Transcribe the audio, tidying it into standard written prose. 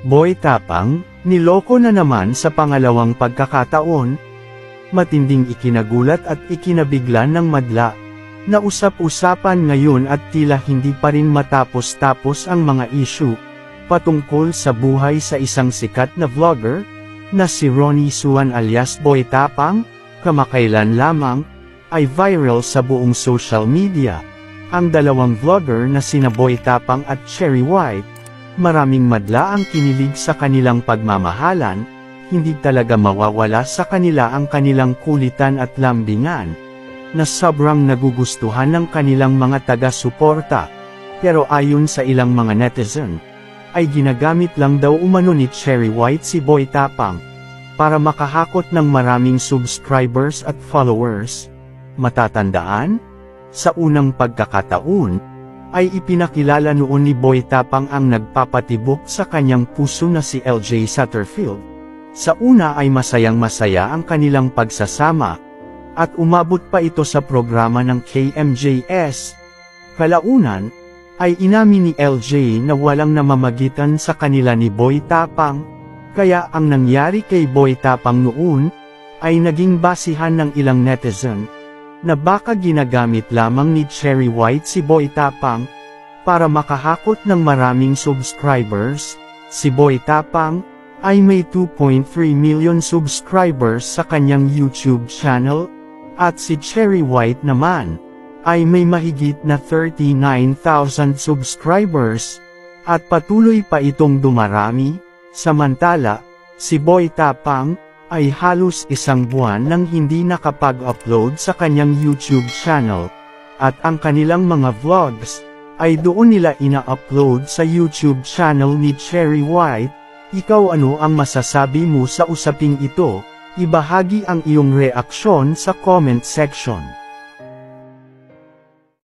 Boy Tapang, niloko na naman sa pangalawang pagkakataon. Matinding ikinagulat at ikinabigla ng madla. Nausap-usapan ngayon at tila hindi pa rin matapos-tapos ang mga issue patungkol sa buhay sa isang sikat na vlogger na si Ronnie Suan alias Boy Tapang. Kamakailan lamang ay viral sa buong social media ang dalawang vlogger na sina Boy Tapang at Cherry White. Maraming madla ang kinilig sa kanilang pagmamahalan, hindi talaga mawawala sa kanila ang kanilang kulitan at lambingan, na sobrang nagugustuhan ng kanilang mga taga-suporta. Pero ayon sa ilang mga netizen, ay ginagamit lang daw umano ni Cherry White si Boy Tapang para makahakot ng maraming subscribers at followers. Matatandaan? Sa unang pagkakataon, ay ipinakilala noon ni Boy Tapang ang nagpapatibok sa kanyang puso na si LJ Satterfield. Sa una ay masayang-masaya ang kanilang pagsasama, at umabot pa ito sa programa ng KMJS. Kalaunan, ay inamin ni LJ na walang namamagitan sa kanila ni Boy Tapang, kaya ang nangyari kay Boy Tapang noon, ay naging basihan ng ilang netizen, na baka ginagamit lamang ni Cherry White si Boy Tapang, para makahakot ng maraming subscribers. Si Boy Tapang, ay may 2.3 million subscribers sa kanyang YouTube channel, at si Cherry White naman, ay may mahigit na 39,000 subscribers, at patuloy pa itong dumarami. Samantala, si Boy Tapang, ay halos isang buwan nang hindi nakapag-upload sa kanyang YouTube channel, at ang kanilang mga vlogs, ay doon nila ina-upload sa YouTube channel ni Cherry White. Ikaw, ano ang masasabi mo sa usaping ito? Ibahagi ang iyong reaksyon sa comment section.